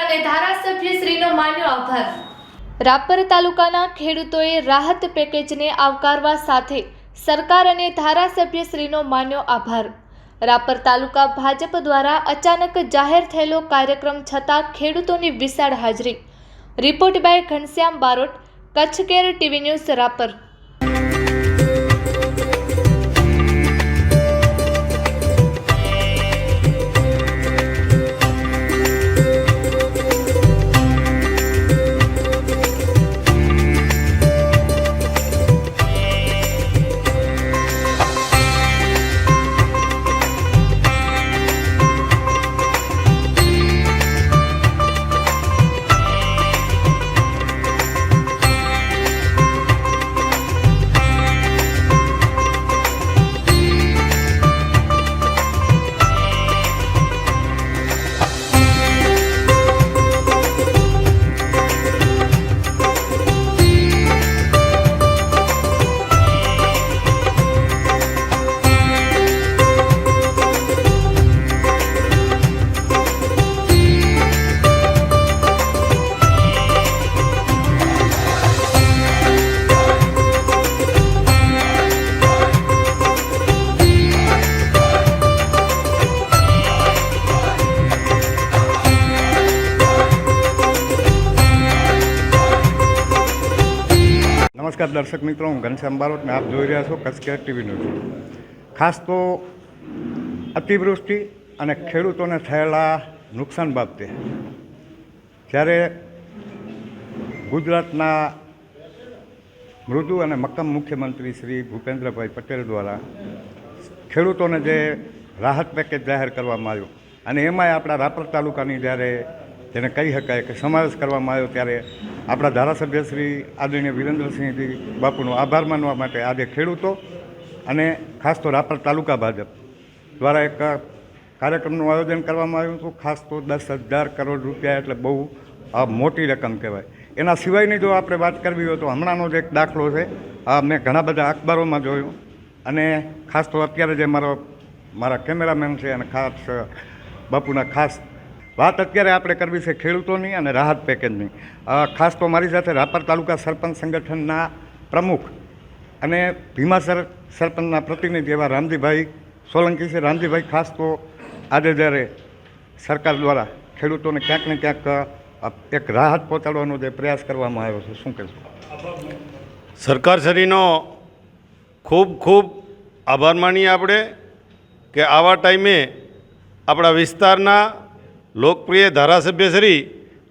અને ધારાસભ્યશ્રીનો માન્યો આભાર। રાપર તાલુકાના ખેડૂતોએ રાહત પેકેજને આવકારવા સાથે સરકાર અને ધારાસભ્યશ્રીનો માન્યો આભાર। રાપર તાલુકા ભાજપ દ્વારા અચાનક જાહેર થયેલો કાર્યક્રમ છતાં ખેડૂતોની વિશાળ હાજરી। Report by Ghanshyam Barot, Kutch care TV news Rapar. नमस्कार दर्शक मित्रों, हूँ घनश्याम बारोट ने आप જોઈ રહ્યા છો કચ્છ કેર ટીવી ન્યૂઝ। ખાસ તો અતિવૃષ્ટિ અને ખેડૂતોને થયેલા નુકસાન બાબતે જ્યારે ગુજરાતના મૃદુ અને મક્કમ મુખ્યમંત્રી શ્રી ભૂપેન્દ્રભાઈ પટેલ દ્વારા ખેડૂતોને જે રાહત પેકેજ જાહેર કરવામાં આવ્યું અને એમાંય આપણા રાપર તાલુકાની જ્યારે જેને કહી શકાય કે સમાવેશ કરવામાં આવ્યો, ત્યારે આપણા ધારાસભ્ય શ્રી આદરણીય વિરેન્દ્રસિંહજી બાપુનો આભાર માનવા માટે આજે ખેડૂતો અને ખાસ તો રાપર તાલુકા ભાજપ દ્વારા એક કાર્યક્રમનું આયોજન કરવામાં આવ્યું હતું। ખાસ તો 10,000 કરોડ રૂપિયા એટલે બહુ મોટી રકમ કહેવાય। એના સિવાયની જો આપણે વાત કરવી હોય તો હમણાંનો જ એક દાખલો છે, મેં ઘણા બધા અખબારોમાં જોયું અને ખાસ તો અત્યારે જે મારા કેમેરામેન છે અને ખાસ બાપુના ખાસ વાત અત્યારે આપણે કરવી છે ખેડૂતોની અને રાહત પેકેજની। ખાસ તો મારી સાથે રાપર તાલુકા સરપંચ સંગઠનના પ્રમુખ અને ભીમાસર સરપંચના પ્રતિનિધિ એવા રામજીભાઈ સોલંકી છે। રામજીભાઈ, ખાસ તો આજે જ્યારે સરકાર દ્વારા ખેડૂતોને ક્યાંક ને ક્યાંક એક રાહત પહોંચાડવાનો જે પ્રયાસ કરવામાં આવ્યો છે, શું કહેશો? સરકારશ્રીનો ખૂબ ખૂબ આભાર માનીએ આપણે કે આવા ટાઈમે આપણા વિસ્તારના લોકપ્રિય ધારાસભ્ય શ્રી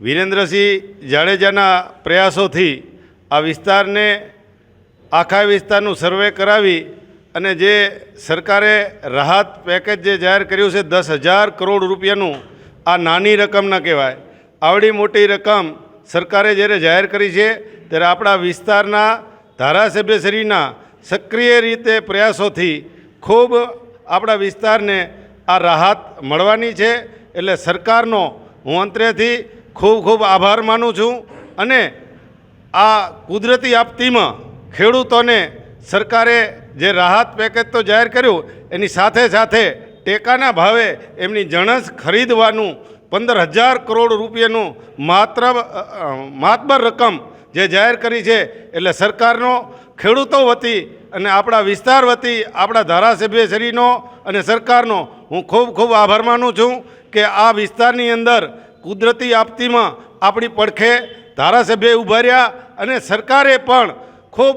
વિરેન્દ્રસિંહ જાડેજાના પ્રયાસોથી આ વિસ્તારને આખા વિસ્તારનું સર્વે કરાવી અને જે સરકારે રાહત પેકેજ જે જાહેર કર્યું છે 10,000 કરોડ રૂપિયાનું, આ નાની રકમ ન કહેવાય। આવડી મોટી રકમ સરકારે જ્યારે જાહેર કરી છે ત્યારે આપણા વિસ્તારના ધારાસભ્યશ્રીના સક્રિય રીતે પ્રયાસોથી ખૂબ આપણા વિસ્તારને આ રાહત મળવાની છે। એટલે સરકારનો હું અંતરેથી ખૂબ ખૂબ આભાર માનું છું અને આ કુદરતી આપત્તિમાં ખેડૂતોને સરકારે જે રાહત પેકેજ તો જાહેર કર્યું એની સાથે સાથે ટેકાના ભાવે એમની જણસ ખરીદવાનું 15,000 કરોડ રૂપિયાનું માતબર રકમ જે જાહેર કરી છે, એટલે સરકારનો ખેડૂતો વતી અને આપણા વિસ્તાર વતી આપણા ધારાસભ્યશ્રીનો અને સરકારનો હું ખૂબ ખૂબ આભાર માનું છું કે આ વિસ્તારની અંદર કુદરતી આપત્તિમાં આપણી પડખે ધારાસભ્ય ઊભા રહ્યા અને સરકારે પણ ખૂબ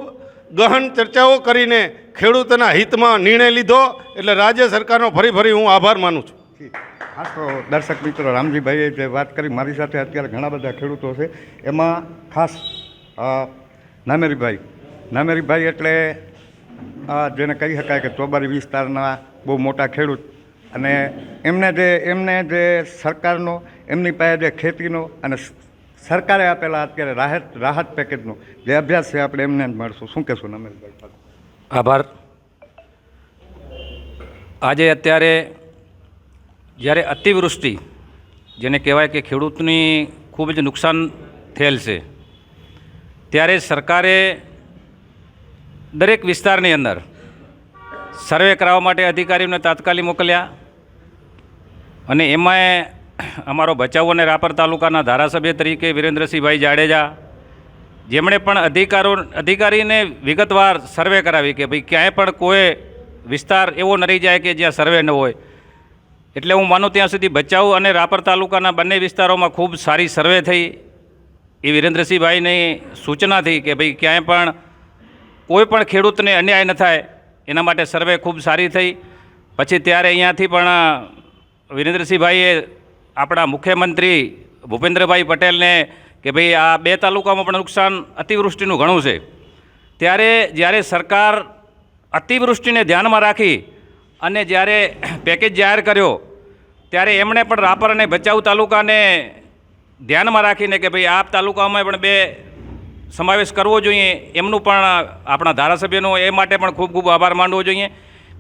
ગહન ચર્ચાઓ કરીને ખેડૂતોના હિતમાં નિર્ણય લીધો। એટલે રાજ્ય સરકારનો ફરી હું આભાર માનું છું। ખાસ તો દર્શક મિત્રો, રામજીભાઈએ જે વાત કરી, મારી સાથે અત્યારે ઘણા બધા ખેડૂતો છે, એમાં ખાસ નામેરીભાઈ એટલે જેને કહી શકાય કે ચોબારી વિસ્તારના બહુ મોટા ખેડૂત અને એમને જે સરકારનો એમની પાસે જે ખેતીનો અને સરકારે આપેલા અત્યારે રાહત પેકેજનો જે અભ્યાસ છે આપણે એમને જ મળશું, શું કહેશું નામેરીભાઈ? આભાર। આજે અત્યારે જ્યારે અતિવૃષ્ટિ જેને કહેવાય કે ખેડૂતની ખૂબ જ નુકસાન થયેલ છે, ત્યારે સરકારે દરેક વિસ્તારની અંદર સર્વે કરાવવા માટે અધિકારીઓને તાત્કાલિક મોકલ્યા અને એમાં અમારો ભચાઉ અને રાપર તાલુકાના ધારાસભ્ય તરીકે વિરેન્દ્રસિંહભાઈ જાડેજા, જેમણે પણ અધિકારીને વિગતવાર સર્વે કરાવી કે ભાઈ ક્યાંય પણ કોઈ વિસ્તાર એવો ન રહી જાય કે જ્યાં સર્વે ન હોય. એટલે હું માનું ત્યાં સુધી ભચાઉ અને રાપર તાલુકાના બંને વિસ્તારોમાં ખૂબ સારી સર્વે થઈ. એ વિરેન્દ્રસિંહભાઈની સૂચનાથી કે ભાઈ ક્યાંય પણ કોઈ પણ ખેડૂતને અન્યાય ન થાય એના માટે સર્વે ખૂબ સારી થઈ. પછી ત્યારે અહીંયાથી પણ વિરેન્દ્રસિંહભાઈએ આપણા મુખ્યમંત્રી ભૂપેન્દ્રભાઈ પટેલને કે ભાઈ આ 2 તાલુકામાં પણ નુકસાન અતિવૃષ્ટિનું ઘણું છે. ત્યારે જ્યારે સરકાર અતિવૃષ્ટિને ધ્યાનમાં રાખી અને જ્યારે પેકેજ જાહેર કર્યો ત્યારે એમણે પણ રાપર અને ભચાઉ તાલુકાને ધ્યાનમાં રાખીને કે ભાઈ આ તાલુકામાં પણ 2 સમાવેશ કરવો જોઈએ, એમનું પણ આપણા ધારાસભ્યનો એ માટે પણ ખૂબ ખૂબ આભાર માનવો જોઈએ.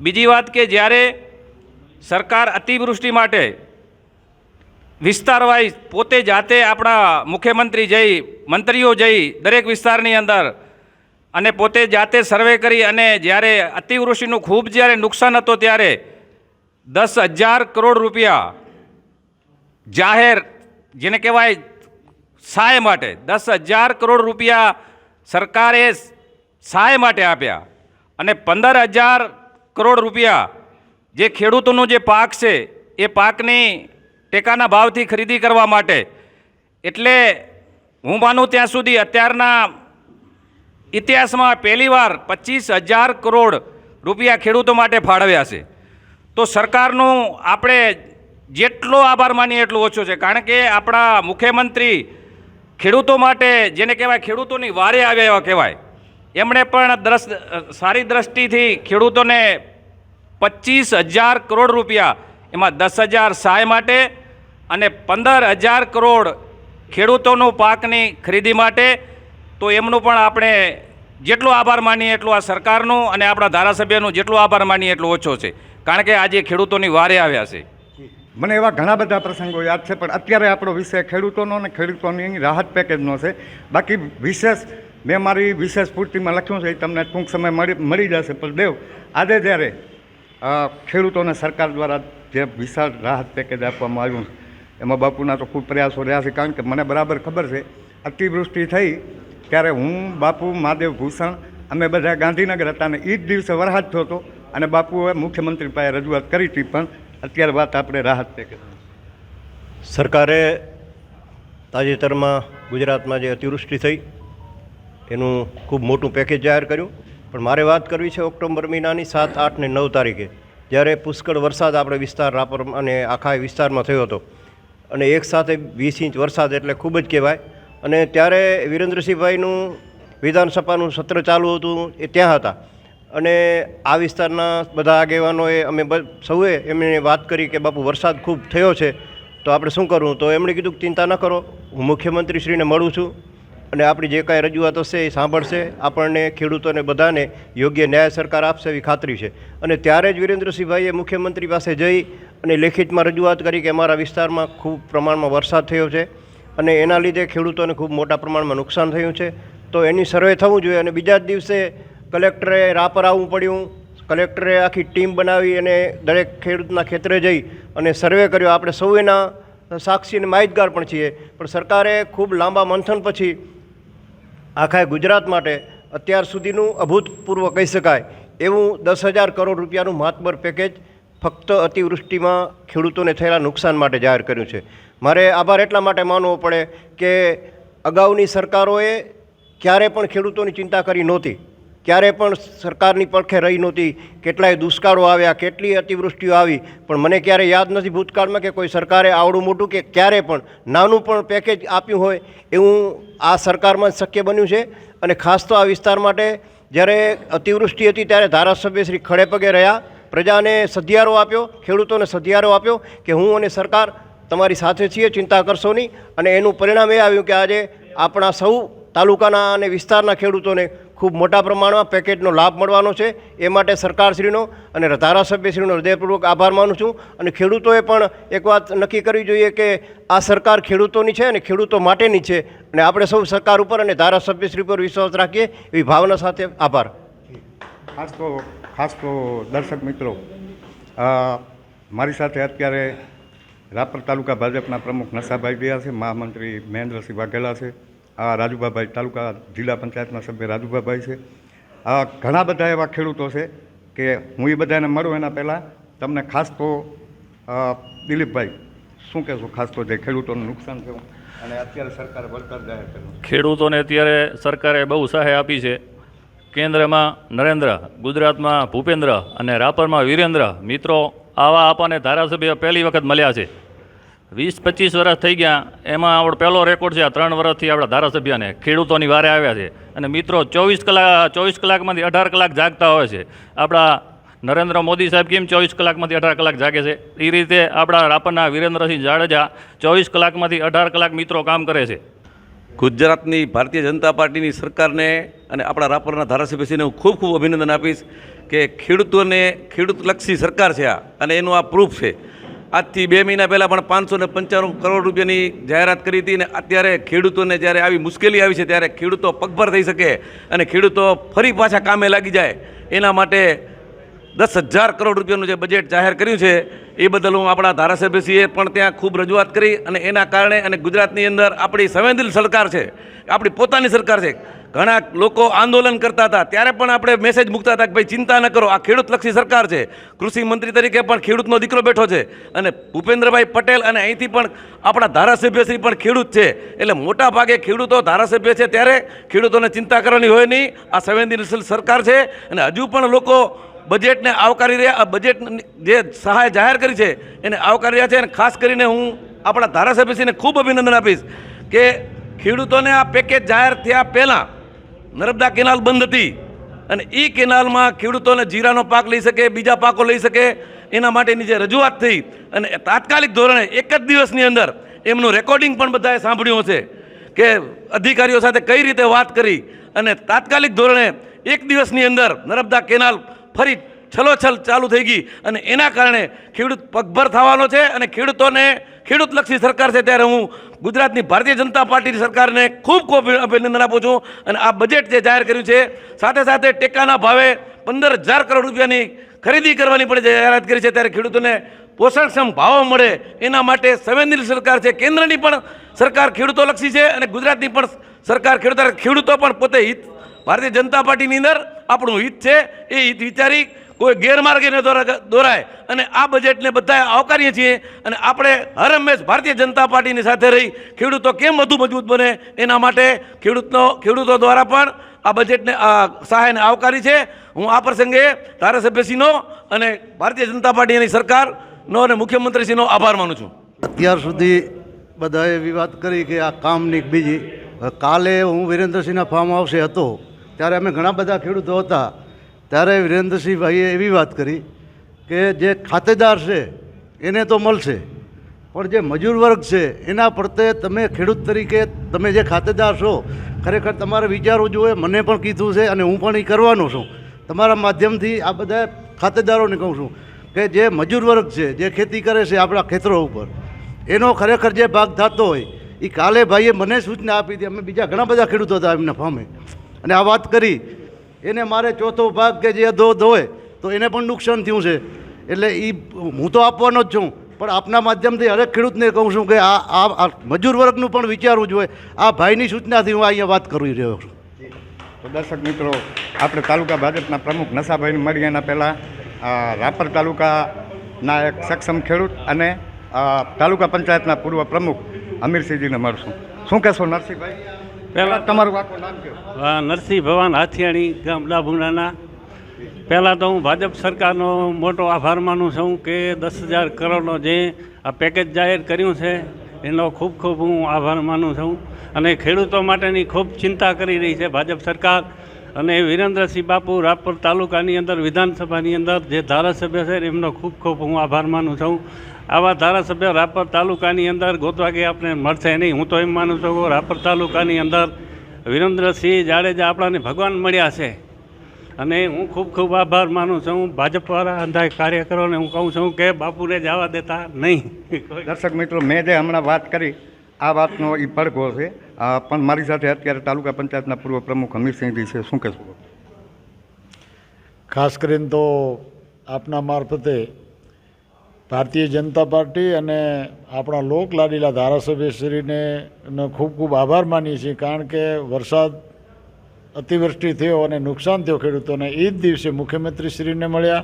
બીજી વાત કે જ્યારે સરકાર અતિવૃષ્ટિ માટે વિસ્તાર વાઇઝ પોતે જાતે આપણા મુખ્યમંત્રી જઈ, મંત્રીઓ જઈ દરેક વિસ્તારની અંદર અને પોતે જાતે સર્વે કરી અને જ્યારે અતિવૃષ્ટિનું ખૂબ જ્યારે નુકસાન હતો ત્યારે 10,000 કરોડ રૂપિયા જાહેર જેને કહેવાય સહાય માટે 10,000 કરોડ રૂપિયા સરકારે સહાય માટે આપ્યા અને 15,000 કરોડ રૂપિયા જે ખેડૂતોનો જે પાક છે એ પાકની ટેકાના ભાવથી ખરીદી કરવા માટે. એટલે હું માનું ત્યાં સુધી અત્યારના ઇતિહાસમાં પહેલીવાર 25,000 કરોડ રૂપિયા ખેડૂતો માટે ફાળવ્યા છે. તો સરકારનું આપણે જેટલો આભાર માનીએ એટલો ઓછો છે, કારણ કે આપણા મુખ્યમંત્રી ખેડૂતો માટે જેને કહેવાય ખેડૂતોની વારે આવ્યા એવા કહેવાય, એમણે પણ સારી દ્રષ્ટિથી ખેડૂતોને 25,000 કરોડ રૂપિયા, એમાં 10,000 સહાય માટે અને 15,000 કરોડ ખેડૂતોનો પાકની ખરીદી માટે. તો એમનું પણ આપણે જેટલો આભાર માનીએ એટલો આ સરકારનું અને આપણા ધારાસભ્યનું જેટલો આભાર માનીએ એટલો ઓછો છે, કારણ કે આજે ખેડૂતોની વારે આવ્યા છે. મને એવા ઘણા બધા પ્રસંગો યાદ છે, પણ અત્યારે આપણો વિષય ખેડૂતોનો અને ખેડૂતોની રાહત પેકેજનો છે. બાકી વિશેષ મેં મારી વિશેષ પૂર્તિમાં લખ્યું છે, એ તમને ટૂંક સમય મળી જશે. પણ દેવ, આજે જ્યારે ખેડૂતોને સરકાર દ્વારા જે વિશાળ રાહત પેકેજ આપવામાં આવ્યું છે એમાં બાપુના તો ખૂબ પ્રયાસો રહ્યા છે. કારણ કે મને બરાબર ખબર છે અતિવૃષ્ટિ થઈ ત્યારે હું, બાપુ, મહાદેવ ભૂષણ અમે બધા ગાંધીનગર હતા અને એ જ દિવસે વરસાદ થયો હતો અને બાપુએ મુખ્યમંત્રી પાસે રજૂઆત કરી હતી. પણ અત્યારે વાત આપણે રાહત પેકેજ. સરકારે તાજેતરમાં ગુજરાતમાં જે અતિવૃષ્ટિ થઈ એનું ખૂબ મોટું પેકેજ જાહેર કર્યું. પણ મારે વાત કરવી છે ઓક્ટોબર મહિનાની 7, 8 અને 9 તારીખે, જ્યારે પુષ્કળ વરસાદ આપણે વિસ્તાર રાપર અને આખા વિસ્તારમાં થયો હતો અને એકસાથે 20 ઇંચ વરસાદ એટલે ખૂબ જ કહેવાય. અને ત્યારે વિરેન્દ્રસિંહભાઈનું વિધાનસભાનું સત્ર ચાલુ હતું, એ ત્યાં હતા અને આ વિસ્તારના બધા આગેવાનોએ અમે સૌએ એમને વાત કરી કે બાપુ વરસાદ ખૂબ થયો છે તો આપણે શું કરવું. તો એમણે કીધું કે ચિંતા ન કરો, હું મુખ્યમંત્રીશ્રીને મળું છું અને આપણી જે કાંઈ રજૂઆત હશે એ સાંભળશે, આપણને ખેડૂતોને બધાને યોગ્ય ન્યાય સરકાર આપશે એવી ખાતરી છે. અને ત્યારે જ વિરેન્દ્રસિંહભાઈએ મુખ્યમંત્રી પાસે જઈ અને લેખિતમાં રજૂઆત કરી કે અમારા વિસ્તારમાં ખૂબ પ્રમાણમાં વરસાદ થયો છે અને એના લીધે ખેડૂતોને ખૂબ મોટા પ્રમાણમાં નુકસાન થયું છે, તો એની સર્વે થવું જોઈએ. અને બીજા જ દિવસે કલેક્ટરે રાપર આવવું પડ્યું. કલેક્ટરે આખી ટીમ બનાવી અને દરેક ખેડૂતના ખેતરે જઈ અને સર્વે કર્યો. આપણે સૌ એના સાક્ષી અને માહિતગાર પણ છીએ. પણ સરકારે ખૂબ લાંબા મંથન પછી આખા ગુજરાત માટે અત્યાર સુધીનું અભૂતપૂર્વ કહી શકાય એવું 10,000 કરોડ રૂપિયાનું મહાત્મર પેકેજ ફક્ત અતિવૃષ્ટિમાં ખેડૂતોને થયેલા નુકસાન માટે જાહેર કર્યું છે. મારે આભાર એટલા માટે માનવો પડે કે અગાઉની સરકારોએ ક્યારે પણ ખેડૂતોની ચિંતા કરી નહોતી, ક્યારે પણ સરકારની પડખે રહી નહોતી. કેટલાય દુષ્કાળો આવ્યા, કેટલી અતિવૃષ્ટિઓ આવી, પણ મને ક્યારે યાદ નથી ભૂતકાળમાં કે કોઈ સરકારે આવડું મોટું કે ક્યારે પણ નાનું પણ પેકેજ આપ્યું હોય એવું આ સરકારમાં શક્ય બન્યું છે. અને ખાસ તો આ વિસ્તાર માટે જ્યારે અતિવૃષ્ટિ હતી ત્યારે ધારાસભ્ય શ્રી ખડે પગે રહ્યા, પ્રજાને સધિયારો આપ્યો, ખેડૂતોને સધિયારો આપ્યો કે હું અને સરકાર તમારી સાથે છીએ, ચિંતા કરશો નહીં. અને એનું પરિણામ એ આવ્યું કે આજે આપણા સૌ તાલુકાના અને વિસ્તારના ખેડૂતોને ખૂબ મોટા પ્રમાણમાં પેકેજનો લાભ મળવાનો છે. એ માટે સરકારશ્રીનો અને ધારાસભ્યશ્રીનો હૃદયપૂર્વક આભાર માનું છું. અને ખેડૂતોએ પણ એક વાત નક્કી કરવી જોઈએ કે આ સરકાર ખેડૂતોની છે અને ખેડૂતો માટેની છે અને આપણે સૌ સરકાર ઉપર અને ધારાસભ્યશ્રી પર વિશ્વાસ રાખીએ એવી ભાવના સાથે આભાર. ખાસ તો દર્શક મિત્રો, મારી સાથે અત્યારે રાપર તાલુકા ભાજપના પ્રમુખ નશાભાઈ ગયા છે, મહામંત્રી મહેન્દ્રસિંહ વાઘેલા છે, આ રાજુભાભાઈ તાલુકા જિલ્લા પંચાયતના સભ્ય રાજુભાભાઈ છે. આ ઘણા બધા એવા ખેડૂતો છે કે હું એ બધાને મળું એના પહેલાં તમને ખાસ તો દિલીપભાઈ શું કહેશો, ખાસ તો જે ખેડૂતોનું નુકસાન થયું અને અત્યારે સરકારે વળતર જાહેર કર્યું? ખેડૂતોને અત્યારે સરકારે બહુ સહાય આપી છે. કેન્દ્રમાં નરેન્દ્ર, ગુજરાતમાં ભૂપેન્દ્ર અને રાપરમાં વિરેન્દ્ર મિત્રો આવા આપણને ધારાસભ્ય પહેલી વખત મળ્યા છે. 20-25 વર્ષ થઈ ગયા, એમાં આપણો પહેલો રેકોર્ડ છે. આ 3 વર્ષથી આપણા ધારાસભ્યને ખેડૂતોની વારે આવ્યા છે અને મિત્રો 24 કલાકમાંથી 18 કલાક જાગતા હોય છે. આપણા નરેન્દ્ર મોદી સાહેબ કેમ 24 કલાકમાંથી 18 કલાક જાગે છે, એ રીતે આપણા રાપરના વિરેન્દ્રસિંહ જાડેજા 24 કલાકમાંથી 18 કલાક મિત્રો કામ કરે છે. ગુજરાતની ભારતીય જનતા પાર્ટીની સરકારને અને આપણા રાપરના ધારાસભ્યશ્રીને હું ખૂબ ખૂબ અભિનંદન આપીશ કે ખેડૂતલક્ષી સરકાર છે આ, અને એનું આ પ્રૂફ છે. આજથી 2 મહિના પહેલાં પણ 595 કરોડ રૂપિયાની જાહેરાત કરી હતી, અને અત્યારે ખેડૂતોને જ્યારે આવી મુશ્કેલી આવી છે ત્યારે ખેડૂતો પગભર થઈ શકે અને ખેડૂતો ફરી પાછા કામે લાગી જાય એના માટે 10,000 કરોડ રૂપિયાનું જે બજેટ જાહેર કર્યું છે એ બદલ હું આપણા ધારાસભ્યશ્રીએ પણ ત્યાં ખૂબ રજૂઆત કરી, અને એના કારણે અને ગુજરાતની અંદર આપણી સંવેદનશીલ સરકાર છે, આપણી પોતાની સરકાર છે. ઘણા લોકો આંદોલન કરતા હતા ત્યારે પણ આપણે મેસેજ મૂકતા હતા કે ભાઈ ચિંતા ન કરો, આ ખેડૂતલક્ષી સરકાર છે. કૃષિ મંત્રી તરીકે પણ ખેડૂતનો દીકરો બેઠો છે, અને ભૂપેન્દ્રભાઈ પટેલ અને અહીંથી પણ આપણા ધારાસભ્યશ્રી પણ ખેડૂત છે. એટલે મોટા ભાગે ખેડૂતો ધારાસભ્ય છે ત્યારે ખેડૂતોને ચિંતા કરવાની હોય નહીં. આ સંવેદનશીલ સરકાર છે, અને હજુ પણ લોકો બજેટને આવકારી રહ્યા, આ બજેટ જે સહાય જાહેર કરી છે એને આવકારી રહ્યા છે. અને ખાસ કરીને હું આપણા ધારાસભ્યશ્રીને ખૂબ અભિનંદન આપીશ કે ખેડૂતોને આ પેકેજ જાહેર થયા પહેલાં નર્મદા કેનાલ બંધ હતી, અને એ કેનાલમાં ખેડૂતોને જીરાનો પાક લઈ શકે, બીજા પાકો લઈ શકે, એના માટેની જે રજૂઆત થઈ, અને તાત્કાલિક ધોરણે એક જ દિવસની અંદર એમનું રેકોર્ડિંગ પણ બધાએ સાંભળ્યું હશે કે અધિકારીઓ સાથે કઈ રીતે વાત કરી, અને તાત્કાલિક ધોરણે એક દિવસની અંદર નર્મદા કેનાલ ફરી છલોછલ ચાલુ થઈ ગઈ, અને એના કારણે ખેડૂત પગભર થવાનો છે. અને ખેડૂતોને ખેડૂતલક્ષી સરકાર છે ત્યારે હું ગુજરાતની ભારતીય જનતા પાર્ટીની સરકારને ખૂબ ખૂબ અભિનંદન આપું છું. અને આ બજેટ જે જાહેર કર્યું છે, સાથે સાથે ટેકાના ભાવે 15,000 કરોડ રૂપિયાની ખરીદી કરવાની પણ જે જાહેરાત કરી છે, ત્યારે ખેડૂતોને પોષણક્ષમ ભાવો મળે એના માટે સંવેદનશીલ સરકાર છે. કેન્દ્રની પણ સરકાર ખેડૂતોલક્ષી છે, અને ગુજરાતની પણ સરકાર ખેડૂતો પણ પોતે હિત, ભારતીય જનતા પાર્ટીની અંદર આપણું હિત છે, એ હિત વિચારી કોઈ ગેરમાર્ગે ન દોરાય, અને આ બજેટને બધાએ આવકારીએ છીએ. અને આપણે હર હંમેશ ભારતીય જનતા પાર્ટીની સાથે રહી ખેડૂતો કેમ વધુ મજબૂત બને એના માટે ખેડૂતો દ્વારા પણ આ બજેટને સહાયને આવકારી છે. હું આ પ્રસંગે ધારાસભ્યશ્રીનો અને ભારતીય જનતા પાર્ટીની સરકારનો અને મુખ્યમંત્રીશ્રીનો આભાર માનું છું. અત્યાર સુધી બધાએ એવી વાત કરી કે આ કામની બીજી. કાલે હું વિરેન્દ્રસિંહના ફાર્મ હાઉસે હતો ત્યારે અમે ઘણા બધા ખેડૂતો હતા, ત્યારે વિરેન્દ્રસિંહભાઈએ એવી વાત કરી કે જે ખાતેદાર છે એને તો મળશે, પણ જે મજૂર વર્ગ છે એના પ્રત્યે તમે ખેડૂત તરીકે તમે જે ખાતેદાર છો ખરેખર તમારે વિચારવું જોઈએ. મને પણ કીધું છે અને હું પણ એ કરવાનો છું. તમારા માધ્યમથી આ બધા ખાતેદારોને કહું છું કે જે મજૂર વર્ગ છે, જે ખેતી કરે છે આપણા ખેતરો ઉપર, એનો ખરેખર જે ભાગ થતો હોય એ કાલે ભાઈએ મને સૂચના આપી હતી. અમે બીજા ઘણા બધા ખેડૂતો હતા એમના ફામે, અને આ વાત કરી એને મારે ચોથો ભાગ કે જે અધોધ હોય તો એને પણ નુકસાન થયું છે. એટલે એ હું તો આપવાનો જ છું, પણ આપના માધ્યમથી હરેક ખેડૂતને કહું છું કે આ મજૂર વર્ગનું પણ વિચારવું જોઈએ. આ ભાઈની સૂચનાથી હું અહીંયા વાત કરી રહ્યો છું. તો દર્શક મિત્રો, આપણે તાલુકા ભાજપના પ્રમુખ નશાભાઈને મળી એના પહેલાં રાપર તાલુકાના એક સક્ષમ ખેડૂત અને તાલુકા પંચાયતના પૂર્વ પ્રમુખ અમીરસિંહજીને મળશું. શું કહેશો નરસિંહભાઈ? પહેલાં તમારું આખું નામ કહો. નરસિંહ ભવાન હાથિયાણી, ગામ ડાભુંડાના. પહેલાં તો હું ભાજપ સરકારનો મોટો આભાર માનું છું કે 10,000 કરોડનો જે આ પેકેજ જાહેર કર્યું છે એનો ખૂબ ખૂબ હું આભાર માનું છું. અને ખેડૂતો માટેની ખૂબ ચિંતા કરી રહી છે ભાજપ સરકાર. અને વિરેન્દ્રસિંહ બાપુ રાપર તાલુકાની અંદર વિધાનસભાની અંદર જે ધારાસભ્ય છે એમનો ખૂબ ખૂબ હું આભાર માનું છું. આવા ધારાસભ્ય રાપર તાલુકાની અંદર ગોતવા કે આપણે મળશે નહીં. હું તો એમ માનું છું કે રાપર તાલુકાની અંદર વિરેન્દ્રસિંહ જાડેજા આપણાને ભગવાન મળ્યા છે, અને હું ખૂબ ખૂબ આભાર માનું છું ભાજપવાળા અંધાય કાર્યકરોને. હું કહું છું કે બાપુને જવા દેતા નહીં. દર્શક મિત્રો, મેં જે હમણાં વાત કરી આ વાતનો એ પડઘો છે, પણ મારી સાથે અત્યારે તાલુકા પંચાયતના પૂર્વ પ્રમુખ અમીરસિંહજી છે. શું કહેશું? ખાસ કરીને તો આપના મારફતે ભારતીય જનતા પાર્ટી અને આપણા લોકલાડીલા ધારાસભ્યશ્રીને ખૂબ ખૂબ આભાર માનીએ છીએ, કારણ કે વરસાદ અતિવૃષ્ટિ થયો અને નુકસાન થયો ખેડૂતોને. એ જ દિવસે મુખ્યમંત્રીશ્રીને મળ્યા,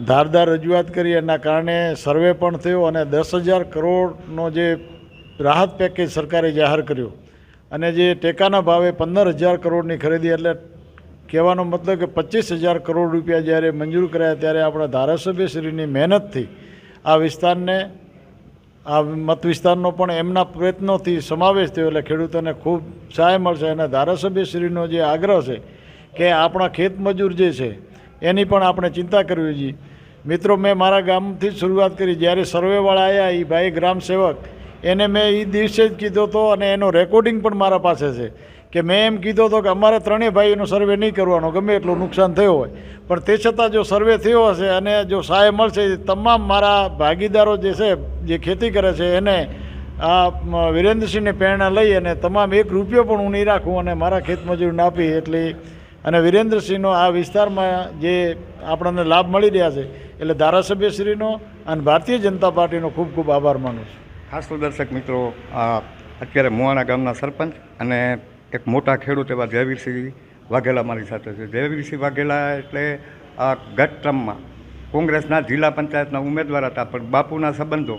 ધારદાર રજૂઆત કરી, એના કારણે સર્વે પણ થયો અને 10,000 કરોડનો જે રાહત પેકેજ સરકારે જાહેર કર્યો અને જે ટેકાના ભાવે 15,000 કરોડની ખરીદી, એટલે કહેવાનો મતલબ કે 25,000 કરોડ રૂપિયા જ્યારે મંજૂર કર્યા ત્યારે આપણા ધારાસભ્યશ્રીની મહેનતથી આ વિસ્તારને, આ મત વિસ્તારનો પણ એમના પ્રયત્નોથી સમાવેશ થયો, એટલે ખેડૂતોને ખૂબ સહાય મળશે. અને ધારાસભ્યશ્રીનો જે આગ્રહ છે કે આપણા ખેત મજૂર જે છે એની પણ આપણે ચિંતા કરવી જોઈએ. મિત્રો, મેં મારા ગામથી જ શરૂઆત કરી. જ્યારે સર્વેવાળા આવ્યા, એ ભાઈ ગ્રામ સેવક, એને મેં એ દિવસે જ કીધો હતો અને એનો રેકોર્ડિંગ પણ મારા પાસે છે કે મેં એમ કીધો હતો કે અમારે ત્રણેય ભાઈઓનો સર્વે નહીં કરવાનો, ગમે એટલું નુકસાન થયો હોય, પણ તે છતાં જો સર્વે થયો હશે અને જો સહાય મળશે, તમામ મારા ભાગીદારો જે છે, જે ખેતી કરે છે, એને આ વિરેન્દ્રસિંહને પ્રેરણા લઈ અને તમામ એક રૂપિયો પણ હું નહીં રાખું અને મારા ખેત મજૂરને આપી. એટલે અને વિરેન્દ્રસિંહનો આ વિસ્તારમાં જે આપણને લાભ મળી રહ્યા છે, એટલે ધારાસભ્યશ્રીનો અને ભારતીય જનતા પાર્ટીનો ખૂબ ખૂબ આભાર માનું છું. ખાસ તો દર્શક મિત્રો, અત્યારે મુવાણા ગામના સરપંચ અને એક મોટા ખેડૂત એવા જયવીરસિંહ વાઘેલા મારી સાથે છે. જયવીરસિંહ વાઘેલા એટલે ગત ટર્મમાં કોંગ્રેસના જિલ્લા પંચાયતના ઉમેદવાર હતા, પણ બાપુના સંબંધો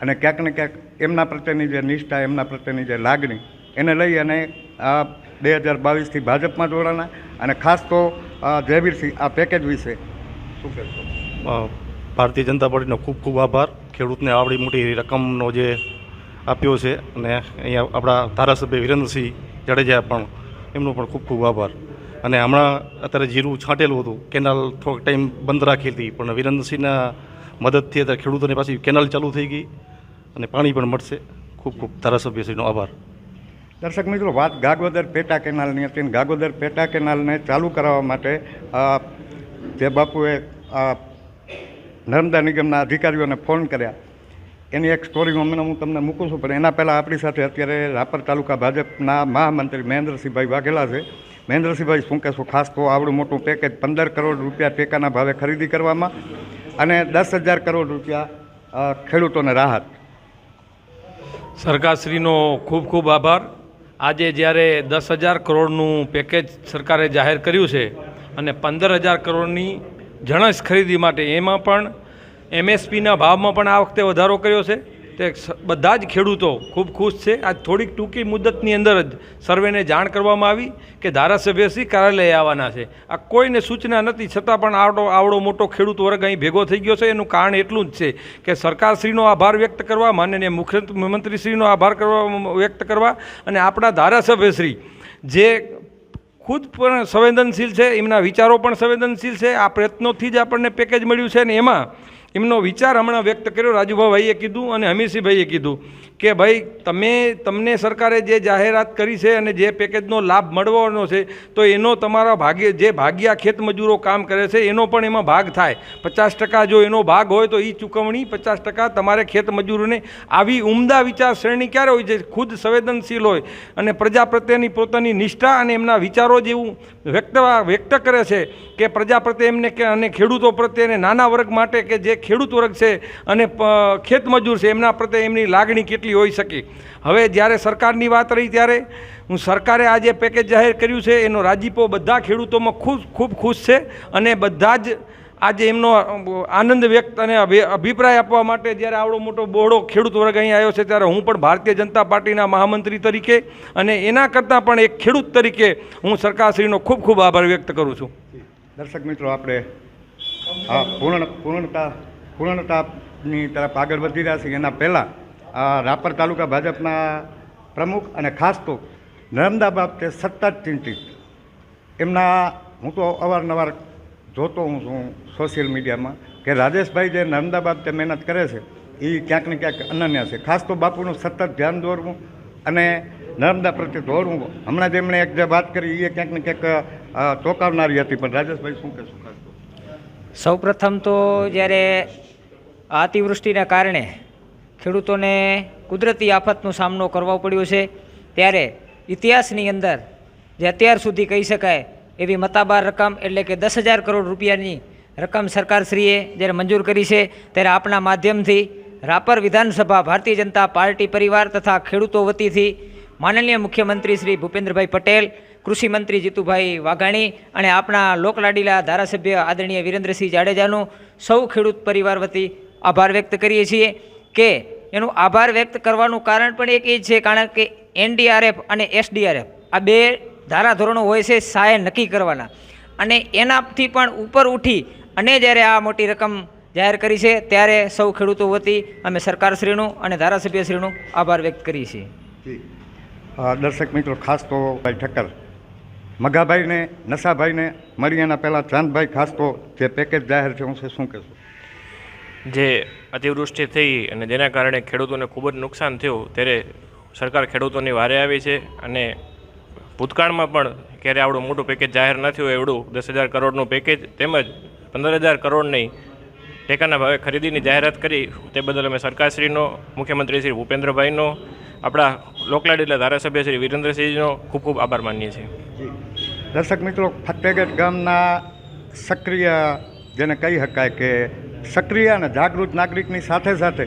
અને ક્યાંક ને ક્યાંક એમના પ્રત્યેની જે નિષ્ઠા, એમના પ્રત્યેની જે લાગણી, એને લઈ અને 2022થી ભાજપમાં જોડાણા. અને ખાસ તો જયવીરસિંહ, આ પેકેજ વિશે શું કહેશો? ભારતીય જનતા પાર્ટીનો ખૂબ ખૂબ આભાર. ખેડૂતને આવડી મોટી રકમનો જે આપ્યો છે, અને અહીંયા આપણા ધારાસભ્ય વિરેન્દ્રસિંહ જાડેજા પણ, એમનો પણ ખૂબ ખૂબ આભાર. અને હમણાં અત્યારે જીરું છાંટેલું હતું, કેનાલ થોડોક ટાઈમ બંધ રાખી હતી, પણ વિરેન્દ્રસિંહના મદદથી અત્યારે ખેડૂતોની પાછી કેનાલ ચાલુ થઈ ગઈ અને પાણી પણ મળશે. ખૂબ ખૂબ ધારાસભ્યશ્રીનો આભાર. દર્શક મિત્રો, વાત ગાગોદર પેટા કેનાલની હતી. ગાગોદર પેટા કેનાલને ચાલુ કરાવવા માટે જે બાપુએ નર્મદા નિગમના અધિકારીઓને ફોન કર્યા, એની એક સ્ટોરી હમણાં હું તમને મૂકું છું. પણ એના પહેલાં આપણી સાથે અત્યારે રાપર તાલુકા ભાજપના મહામંત્રી મહેન્દ્રસિંહભાઈ વાઘેલા છે. મહેન્દ્રસિંહભાઈ, શું કહેશો? ખાસ તો આવડું મોટું પેકેજ, 15 કરોડ રૂપિયા ટેકાના ભાવે ખરીદી કરવામાં અને 10,000 કરોડ રૂપિયા ખેડૂતોને રાહત. સરકારશ્રીનો ખૂબ ખૂબ આભાર. આજે જ્યારે 10,000 કરોડનું પેકેજ સરકારે જાહેર કર્યું છે અને 15,000 કરોડની જણસ ખરીદી માટે, એમાં પણ MSPના ભાવમાં પણ આ વખતે વધારો કર્યો છે, તે બધા જ ખેડૂતો ખૂબ ખુશ છે. આ થોડીક ટૂંકી મુદતની અંદર જ સર્વેને જાણ કરવામાં આવી કે ધારાસભ્યશ્રી કાર્યાલયે આવવાના છે. આ કોઈને સૂચના નથી, છતાં પણ આવડો મોટો ખેડૂત વર્ગ અહીં ભેગો થઈ ગયો છે. એનું કારણ એટલું જ છે કે સરકારશ્રીનો આભાર વ્યક્ત કરવા, માનનીય મુખ્યમંત્રીશ્રીનો આભાર વ્યક્ત કરવા, અને આપણા ધારાસભ્યશ્રી જે ખુદ પણ સંવેદનશીલ છે, એમના વિચારો પણ સંવેદનશીલ છે. આ પ્રયત્નોથી જ આપણને પેકેજ મળ્યું છે. ને એમાં એમનો વિચાર હમણાં વ્યક્ત કર્યો રાજુભાઈએ કીધું અને હમીરસિંહભાઈએ કીધું કે ભાઈ તમને સરકારે જે જાહેરાત કરી છે અને જે પેકેજનો લાભ મળવાનો છે, તો એનો તમારા ભાગ્યા ખેત મજૂરો કામ કરે છે એનો પણ એમાં ભાગ થાય. 50% જો એનો ભાગ હોય તો એ ચૂકવણી 50% તમારે ખેત મજૂરોને. આવી ઉમદા વિચાર શ્રેણી ક્યારે હોય છે? ખુદ સંવેદનશીલ હોય અને પ્રજા પ્રત્યેની પોતાની નિષ્ઠા અને એમના વિચારો જેવું વ્યક્ત કરે છે કે પ્રજા પ્રત્યે એમને અને ખેડૂતો પ્રત્યે અને નાના વર્ગ માટે કે જે ખેડૂત વર્ગ છે અને ખેત મજૂર છે, એમના પ્રત્યે એમની લાગણી કેટલી હોઈ શકે. હવે જ્યારે સરકારની વાત રહી, ત્યારે સરકારે આ જે પેકેજ જાહેર કર્યું છે એનો રાજીપો બધા ખેડૂતોમાં ખૂબ ખુશ છે. અને બધા જ આજે એમનો આનંદ વ્યક્ત અને અભિપ્રાય આપવા માટે જ્યારે આવડો મોટો બહોળો ખેડૂત વર્ગ અહીં આવ્યો છે, ત્યારે હું પણ ભારતીય જનતા પાર્ટીના મહામંત્રી તરીકે અને એના કરતાં પણ એક ખેડૂત તરીકે હું સરકારશ્રીનો ખૂબ ખૂબ આભાર વ્યક્ત કરું છું. દર્શક મિત્રો, આપણે પૂર્ણતાની તરફ આગળ વધી રહ્યા છીએ. એના પહેલાં રાપર તાલુકા ભાજપના પ્રમુખ અને ખાસ તો નર્મદા બાબતે સતત ચિંતિત, એમના હું તો અવારનવાર જોતો હું છું સોશિયલ મીડિયામાં કે રાજેશભાઈ જે નર્મદા બાબતે મહેનત કરે છે એ ક્યાંક ને ક્યાંક અનન્ય છે. ખાસ તો બાપુનું સતત ધ્યાન દોરવું અને નર્મદા પ્રત્યે દોડવું. હમણાં જ એમણે એક જે વાત કરી એ ક્યાંક ને ક્યાંક ચોંકાવનારી હતી. પણ રાજેશભાઈ, શું કહેશું? ખાસ તો સૌપ્રથમ તો જ્યારે અતિવૃષ્ટિના કારણે ખેડૂતોને કુદરતી આફતનો સામનો કરવો પડ્યો છે, ત્યારે ઇતિહાસની અંદર જે અત્યાર સુધી કહી શકાય એવી મતાબાર રકમ એટલે કે 10,000 કરોડ રૂપિયાની રકમ સરકારશ્રીએ જ્યારે મંજૂર કરી છે ત્યારે આપના માધ્યમથી રાપર વિધાનસભા ભારતીય જનતા પાર્ટી પરિવાર તથા ખેડૂતો વતીથી માનનીય મુખ્યમંત્રી શ્રી ભૂપેન્દ્રભાઈ પટેલ, કૃષિ મંત્રી જીતુભાઈ વાઘાણી અને આપણા લોકલાડીલા ધારાસભ્ય આદરણીય વિરેન્દ્રસિંહ જાડેજાનું સૌ ખેડૂત પરિવાર વતી આભાર વ્યક્ત કરીએ છીએ કે એનું આભાર વ્યક્ત કરવાનું કારણ પણ એક એ છે કારણ કે NDRF અને SDRF આ બે ધારાધોરણો હોય છે સહાય નક્કી કરવાના અને એનાથી પણ ઉપર ઉઠી અને જ્યારે આ મોટી રકમ જાહેર કરી છે ત્યારે સૌ ખેડૂતો વતી અમે સરકારશ્રીનું અને ધારાસભ્યશ્રીનું આભાર વ્યક્ત કરીએ છીએ. દર્શક મિત્રો, ખાસ તો ભાઈ ઠક્કર મગાભાઈને, નશાભાઈને મળી એના પહેલાં ચાંદભાઈ, ખાસ તો જે પેકેજ જાહેર થયું છે શું કહેશો? જે અતિવૃષ્ટિ થઈ અને જેના કારણે ખેડૂતોને ખૂબ જ નુકસાન થયું ત્યારે સરકાર ખેડૂતોની વારે આવી છે અને ભૂતકાળમાં પણ ક્યારે આવડું મોટું પેકેજ જાહેર ન થયું એવડું 10,000 કરોડનું પેકેજ તેમજ 15,000 કરોડની ટેકાના ભાવે ખરીદીની જાહેરાત કરી તે બદલ અમે સરકારશ્રીનો, મુખ્યમંત્રી શ્રી ભૂપેન્દ્રભાઈનો, આપણા લોકલાડીલા ધારાસભ્ય શ્રી વિરેન્દ્રસિંહનો ખૂબ ખૂબ આભાર માનીએ છીએ. દર્શક મિત્રો, ફતેગઢ ગામના સક્રિય, જેને કહી શકાય કે સક્રિય અને જાગૃત નાગરિકની સાથે સાથે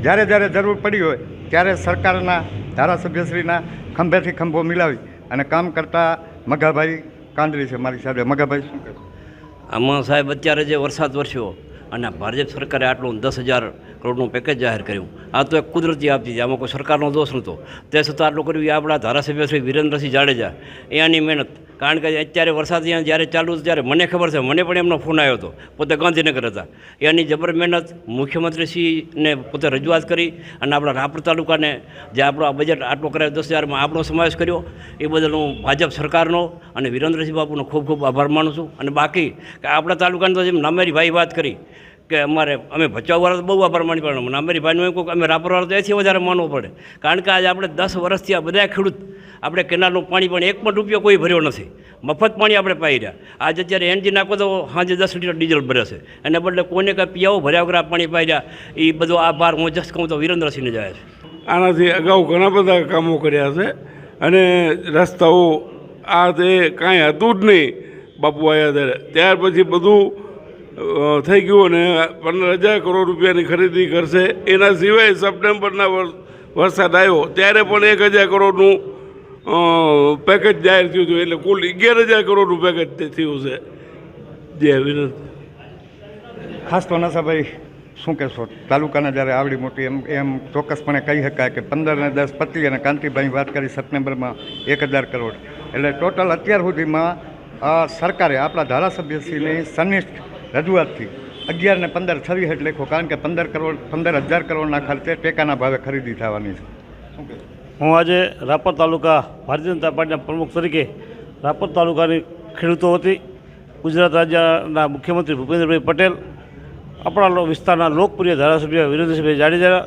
જ્યારે જ્યારે જરૂર પડી હોય ત્યારે સરકારના ધારાસભ્યશ્રીના ખંભેથી ખંભો મિલાવી અને કામ કરતા મગાભાઈ કાંદરી છે મારી સાથે. મગાભાઈ શું કહેશો? આમાં સાહેબ અત્યારે જે વરસાદ વરસ્યો અને ભાજપ સરકારે આટલું 10,000 કરોડનું પેકેજ જાહેર કર્યું, આ તો એક કુદરતી આપતી છે, આમાં કોઈ સરકારનો દોષ નહોતો. તે છતાં આટલું કર્યું એ આપણા ધારાસભ્ય શ્રી વિરેન્દ્રસિંહ જાડેજા એની મહેનત. કારણ કે અત્યારે વરસાદ અહીંયા જ્યારે ચાલુ હતો ત્યારે મને ખબર છે, મને પણ એમનો ફોન આવ્યો હતો, પોતે ગાંધીનગર હતા. એની જબર મહેનત મુખ્યમંત્રીશ્રીને પોતે રજૂઆત કરી અને આપણા રાપર તાલુકાને જે આપણો આ બજેટ આટલો કરાયો 10,000માં આપણો સમાવેશ કર્યો એ બદલ હું ભાજપ સરકારનો અને વિરેન્દ્રસિંહ બાપુનો ખૂબ ખૂબ આભાર માનું છું. અને બાકી કે આપણા તાલુકાની તો જેમ નામેરી ભાઈ વાત કરી કે અમે ભચાઉવાળા તો બહુ આભાર માની પડે, નામેરી ભાઈનું એમ કહું કે અમે રાપરવાળા તો એથી વધારે માનવું પડે. કારણ કે આજે આપણે 10 વર્ષથી આ બધા ખેડૂત આપણે કેનાલનું પાણી પણ 1 પણ રૂપિયો કોઈ ભર્યો નથી, મફત પાણી આપણે પાઈ રહ્યા. આજે અત્યારે એનજી નાખો તો સાંજે 10 લીટર ડીઝલ ભરે છે, એને બદલે કોઈને કાંઈ પિયાવો ભર્યા વગર પાણી પાઈ રહ્યા. એ બધો આભાર હું જસ્ટ કહું તો વિરેન્દ્રસિંહને જાય છે. આનાથી અગાઉ ઘણા બધા કામો કર્યા છે અને રસ્તાઓ આ તે કાંઈ હતું જ નહીં બાપુ આવ્યા ત્યારે. ત્યાર પછી બધું થઈ ગયું અને 15,000 કરોડ રૂપિયાની ખરીદી કરશે. એના સિવાય સપ્ટેમ્બરના વરસાદ આવ્યો ત્યારે પણ 1,000 કરોડનું પેકેજ જાહેર થયું હતું, એટલે કુલ 11,000 કરોડનું પેકેજ થયું છે. જય વિનંતી. ખાસ તો નશાભાઈ શું કહેશો? તાલુકાના જ્યારે આવડી મોટી એમ ચોક્કસપણે કહી શકાય કે 15 ને 10 પતિ અને કાંતિભાઈ વાત કરી સપ્ટેમ્બરમાં 1,000 કરોડ, એટલે ટોટલ અત્યાર સુધીમાં સરકારે આપણા ધારાસભ્યશ્રીની સનિષ્ઠ રજૂઆતથી 11 ને 15 26 લેખો, કારણ કે 15,000 કરોડના ખર્ચે ટેકાના ભાવે ખરીદી થવાની છે. શું કહેશો? હું આજે રાપર તાલુકા ભારતીય જનતા પાર્ટીના પ્રમુખ તરીકે રાપર તાલુકાની ખેડૂતો વતી ગુજરાત રાજ્યના મુખ્યમંત્રી ભૂપેન્દ્રભાઈ પટેલ, આપણા વિસ્તારના લોકપ્રિય ધારાસભ્ય વિરેન્દ્રસિંહભાઈ જાડેજા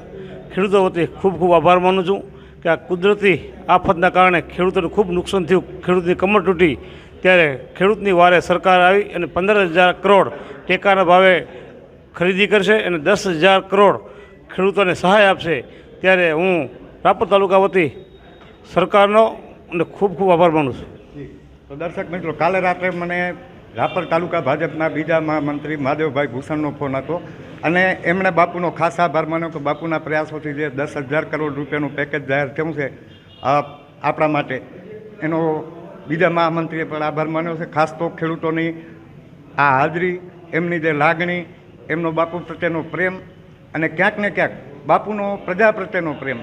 ખેડૂતો વતી ખૂબ ખૂબ આભાર માનું છું કે આ કુદરતી આફતના કારણે ખેડૂતોને ખૂબ નુકસાન થયું, ખેડૂતની કમર તૂટી, ત્યારે ખેડૂતની વારે સરકાર આવી અને 15,000 કરોડ ટેકાના ભાવે ખરીદી કરશે અને 10,000 કરોડ ખેડૂતોને સહાય આપશે. ત્યારે હું રાપર તાલુકા વતી સરકારનો અને ખૂબ ખૂબ આભાર માનું છું. તો દર્શક મિત્રો, કાલે રાત્રે મને રાપર તાલુકા ભાજપના બીજા મહામંત્રી મહાદેવભાઈ ભૂષણનો ફોન હતો અને એમણે બાપુનો ખાસ આભાર માન્યો કે બાપુના પ્રયાસોથી જે 10,000 કરોડ રૂપિયાનું પેકેજ જાહેર થયું છે આપણા માટે, એનો બીજા મહામંત્રીએ પણ આભાર માન્યો છે. ખાસ તો ખેડૂતોની આ હાજરી, એમની જે લાગણી, એમનો બાપુ પ્રત્યેનો પ્રેમ અને ક્યાંક ને ક્યાંક બાપુનો પ્રજા પ્રત્યેનો પ્રેમ.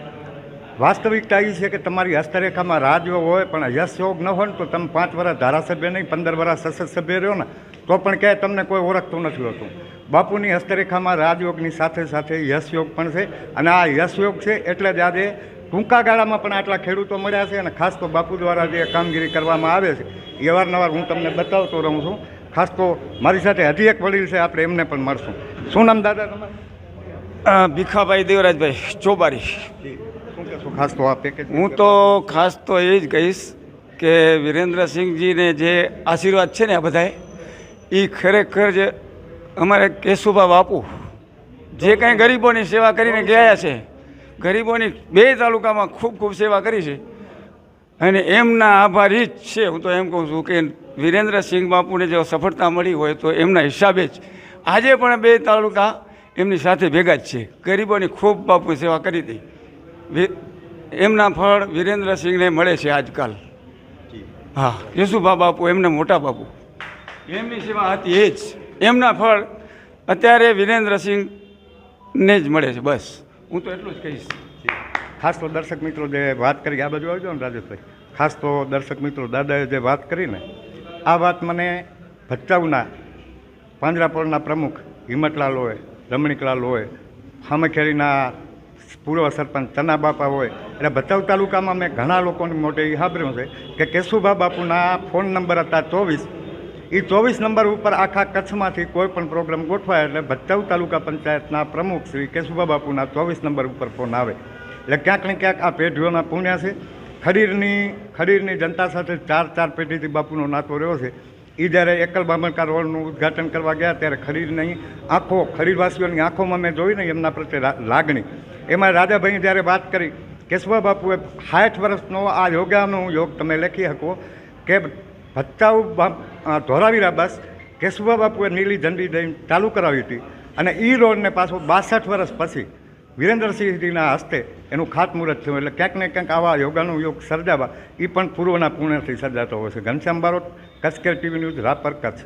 વાસ્તવિકતા એ છે કે તમારી હસ્તરેખામાં રાજયોગ હોય પણ યશયોગ ન હોય ને તો તમે 5 વર્ષ ધારાસભ્ય નહીં 15 વર્ષ સંસદ સભ્ય રહ્યો ને તો પણ ક્યાંય તમને કોઈ ઓળખતું નથી હોતું. બાપુની હસ્તરેખામાં રાજયોગની સાથે સાથે યશયોગ પણ છે અને આ યશયોગ છે એટલે જ આજે ટૂંકા ગાળામાં પણ આટલા ખેડૂતો મળ્યા છે. અને ખાસ તો બાપુ દ્વારા જે કામગીરી કરવામાં આવે છે એ અવારનવાર હું તમને બતાવતો રહું છું. ખાસ તો મારી સાથે હજી એક વડીલ છે, આપણે એમને પણ મળશું. શું નામ દાદા તમારું? ભીખાભાઈ દેવરાજભાઈ ચોબારી. શું કહેશો ખાસ તો આ પેકેજ? હું તો ખાસ તો એ જ કહીશ કે વિરેન્દ્રસિંહજીને જે આશીર્વાદ છે ને આ બધાએ, એ ખરેખર જે અમારે કેશુભા બાપુ જે કાંઈ ગરીબોની સેવા કરીને ગયા છે, ગરીબોની 2 તાલુકામાં ખૂબ ખૂબ સેવા કરી છે અને એમના આભારી જ છે. હું તો એમ કહું છું કે વિરેન્દ્રસિંહ બાપુને જો સફળતા મળી હોય તો એમના હિસાબે જ આજે પણ 2 તાલુકા એમની સાથે ભેગા જ છે. ગરીબોની ખૂબ બાપુ સેવા કરી હતી. એમના ફળ વિરેન્દ્રસિંહને મળે છે આજકાલ. હા, કેશુભા બાપુ એમના મોટા બાપુ, એમની સેવા હતી એ જ. એમના ફળ અત્યારે વિરેન્દ્રસિંહને જ મળે છે. બસ હું તો એટલું જ કહીશ. ખાસ તો દર્શક મિત્રો જે વાત કરી, આ બાજુ આવજો ને રાજેશભાઈ, ખાસ તો દર્શક મિત્રો દાદાએ જે વાત કરીને આ વાત મને ભચાઉના પાંજરાપોળના પ્રમુખ હિંમતલાલ હોય, રમણીકલાલ હોય, ખામખેરીના પૂર્વ સરપંચ ચના બાપા હોય, એટલે ભચાઉ તાલુકામાં મેં ઘણા લોકોની મોટે એ સાંભળ્યું છે કે કેશુભા બાપુના ફોન નંબર હતા 24. એ 24 નંબર ઉપર આખા કચ્છમાંથી કોઈ પણ પ્રોગ્રામ ગોઠવાય એટલે ભચાઉ તાલુકા પંચાયતના પ્રમુખ શ્રી કેશુભા બાપુના 24 નંબર ઉપર ફોન આવે. એટલે ક્યાંક ને ક્યાંક આ પેઢીઓના પુણ્ય છે. ખડીરની જનતા સાથે 4 પેઢીથી બાપુનો નાતો રહ્યો છે. એ જ્યારે એકલ બામણકા રોડનું ઉદ્ઘાટન કરવા ગયા ત્યારે ખડીરની આંખો, ખડીરવાસીઓની આંખોમાં મેં જોઈ ને એમના પ્રત્યે લાગણી. એમાં રાજાભાઈ જ્યારે વાત કરી, કેશુભા બાપુએ 60 વર્ષનો આ યોગ તમે લખી શકો કે ભચાઉ ધોરાવીરા બસ કેશુભા બાપુએ નીલી ઝંડી દઈને ચાલુ કરાવી હતી અને એ રોડને પાછો 62 વર્ષ પછી વિરેન્દ્રસિંહજીના હસ્તે એનું ખાતમુહૂર્ત થયું. એટલે ક્યાંક ને ક્યાંક આવા યોગ સર્જાવા એ પણ પૂર્વના પુણ્યથી સર્જાતો હોય છે. Ghanshyam Barot, Kutch care TV news, Rapar, Kutch.